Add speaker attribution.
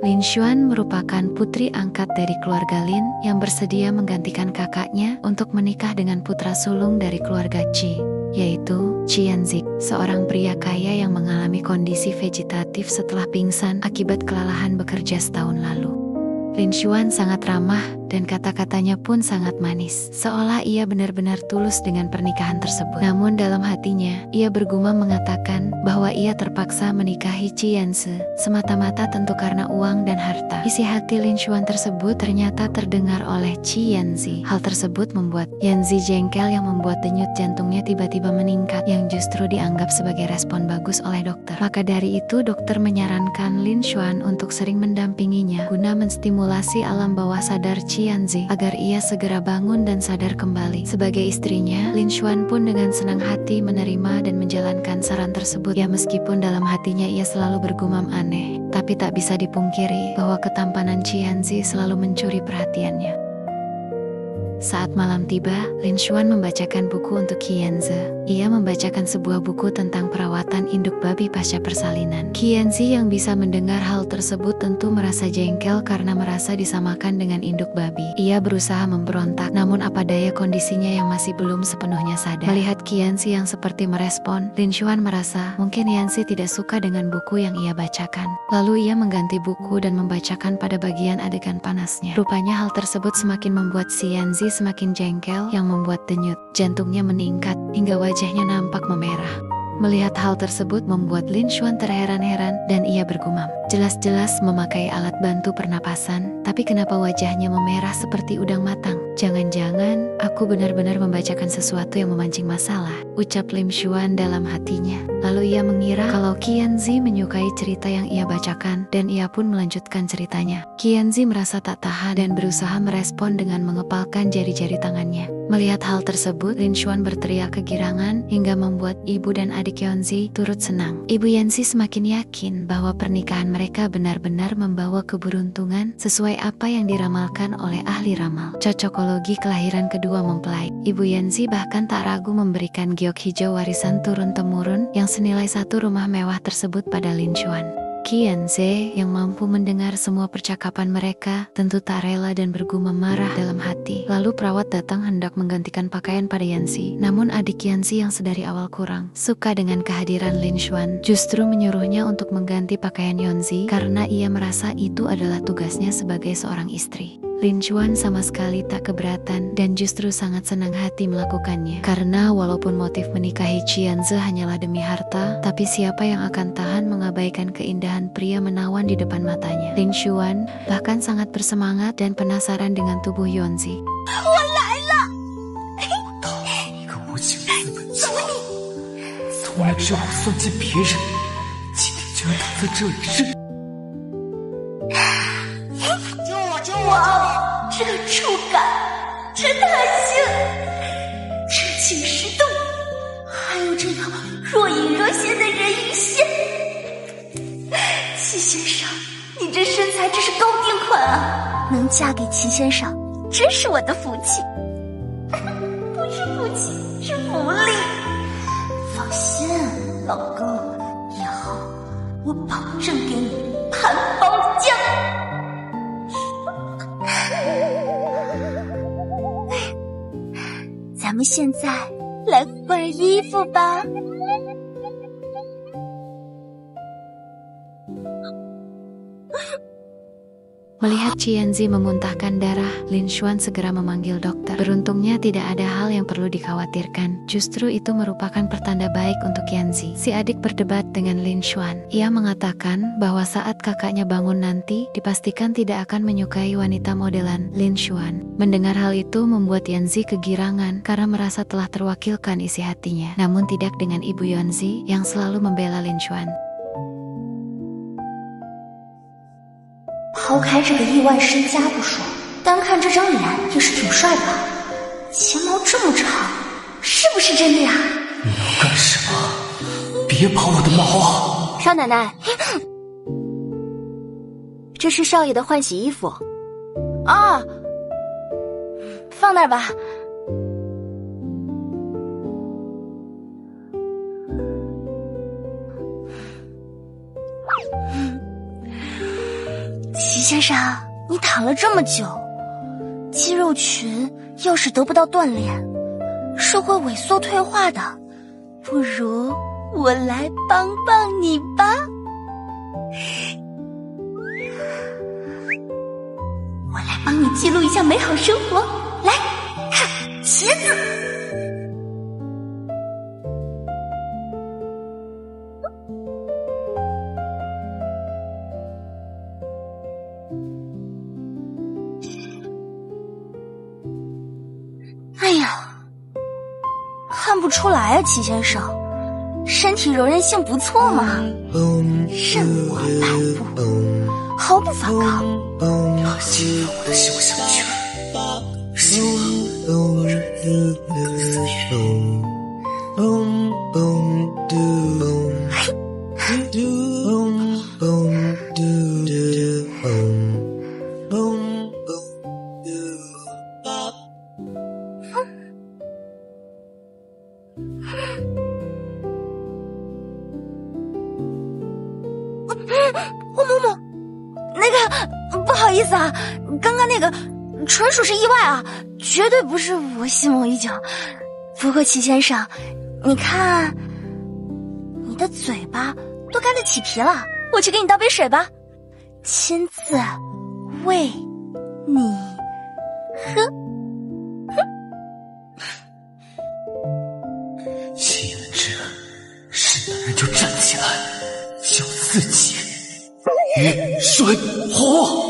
Speaker 1: Lin Xuan merupakan putri angkat dari keluarga Lin yang bersedia menggantikan kakaknya untuk menikah dengan putra sulung dari keluarga Qi, yaitu Qianzi, seorang pria kaya yang mengalami kondisi vegetatif setelah pingsan akibat kelelahan bekerja setahun lalu. Lin Xuan sangat ramah dan kata-katanya pun sangat manis, seolah ia benar-benar tulus dengan pernikahan tersebut. Namun dalam hatinya, ia bergumam mengatakan bahwa ia terpaksa menikahi Qianzi semata-mata tentu karena uang dan harta. Isi hati Lin Xuan tersebut ternyata terdengar oleh Qianzi. Hal tersebut membuat Yanzi jengkel yang membuat denyut jantungnya tiba-tiba meningkat, yang justru dianggap sebagai respon bagus oleh dokter. Maka dari itu dokter menyarankan Lin Xuan untuk sering mendampinginya guna menstimulasi alam bawah sadar Qianzi agar ia segera bangun dan sadar kembali. Sebagai istrinya, Lin Xuan pun dengan senang hati menerima dan menjalankan saran tersebut. Ya, meskipun dalam hatinya ia selalu bergumam aneh, tapi tak bisa dipungkiri bahwa ketampanan Qianzi selalu mencuri perhatiannya. Saat malam tiba, Lin Xuan membacakan buku untuk Qianzi. Ia membacakan sebuah buku tentang perawatan induk babi pasca persalinan. Qianzi yang bisa mendengar hal tersebut tentu merasa jengkel karena merasa disamakan dengan induk babi. Ia berusaha memberontak, namun apa daya kondisinya yang masih belum sepenuhnya sadar. Melihat Qianzi yang seperti merespon, Lin Xuan merasa mungkin Yanzi tidak suka dengan buku yang ia bacakan. Lalu ia mengganti buku dan membacakan pada bagian adegan panasnya. Rupanya hal tersebut semakin membuat si Yanzi semakin jengkel, yang membuat denyut jantungnya meningkat hingga wajahnya nampak memerah. Melihat hal tersebut membuat Lin Xuan terheran-heran dan ia bergumam, jelas-jelas memakai alat bantu pernapasan, tapi kenapa wajahnya memerah seperti udang matang? Jangan-jangan aku benar-benar membacakan sesuatu yang memancing masalah, ucap Lin Xuan dalam hatinya. Lalu ia mengira kalau Qianzi menyukai cerita yang ia bacakan dan ia pun melanjutkan ceritanya. Qianzi merasa tak tahan dan berusaha merespon dengan mengepalkan jari-jari tangannya. Melihat hal tersebut, Lin Xuan berteriak kegirangan hingga membuat ibu dan adik Yanzi turut senang. Ibu Yanzi semakin yakin bahwa pernikahan mereka benar-benar membawa keberuntungan sesuai apa yang diramalkan oleh ahli ramal. Cocokologi kelahiran kedua mempelai. Ibu Yanzi bahkan tak ragu memberikan giok hijau warisan turun-temurun yang senilai satu rumah mewah tersebut pada Lin Xuan. Qianzi yang mampu mendengar semua percakapan mereka tentu tak rela dan bergumam marah dalam hati. Lalu perawat datang hendak menggantikan pakaian pada Yanzi. Namun adik Yanzi yang sedari awal kurang suka dengan kehadiran Lin Xuan justru menyuruhnya untuk mengganti pakaian Yanzi karena ia merasa itu adalah tugasnya sebagai seorang istri. Lin Xuan sama sekali tak keberatan dan justru sangat senang hati melakukannya. Karena walaupun motif menikahi Qianzi hanyalah demi harta, tapi siapa yang akan tahan mengabaikan keindahan pria menawan di depan matanya? Lin Xuan bahkan sangat bersemangat dan penasaran dengan tubuh Yanzi.
Speaker 2: 哇，这个触感真弹性，至情实动，还有这样若隐若现的人鱼线。齐先生，你这身材真是高定款啊！能嫁给齐先生，真是我的福气。不是福气，是福利。放心，老公，以后我保证给你盘包浆。咱们现在来换衣服吧。
Speaker 1: Melihat Qianzi memuntahkan darah, Lin Xuan segera memanggil dokter. Beruntungnya tidak ada hal yang perlu dikhawatirkan. Justru itu merupakan pertanda baik untuk Yanzi. Si adik berdebat dengan Lin Xuan. Ia mengatakan bahwa saat kakaknya bangun nanti, dipastikan tidak akan menyukai wanita modelan Lin Xuan. Mendengar hal itu membuat Yanzi kegirangan karena merasa telah terwakilkan isi hatinya. Namun tidak dengan ibu Yanzi yang selalu membela Lin Xuan.
Speaker 2: 抛开这个亿万身家不说，单看这张脸也是挺帅的。睫毛这么长，是不是真的呀？
Speaker 3: 你要干什么？别拔我的毛啊！
Speaker 4: 少奶奶，这是少爷的换洗衣服。
Speaker 2: 啊，放那儿吧。齐先生，你躺了这么久，肌肉群要是得不到锻炼，是会萎缩退化的。不如我来帮帮你吧。我来帮你记录一下美好生活。来，看茄子。哎呀，看不出来啊，齐先生，身体柔韧性不错嘛，任我摆布，毫不反抗。
Speaker 3: 要进入我的休想圈，希望日日思绪。
Speaker 2: 某某，那个不好意思啊，刚刚那个纯属是意外啊，绝对不是我心谋已久。不过齐先生，你看你的嘴巴都干得起皮了，我去给你倒杯水吧，亲自喂你喝。
Speaker 3: 气人之是男人就站起来，就自己雨水火。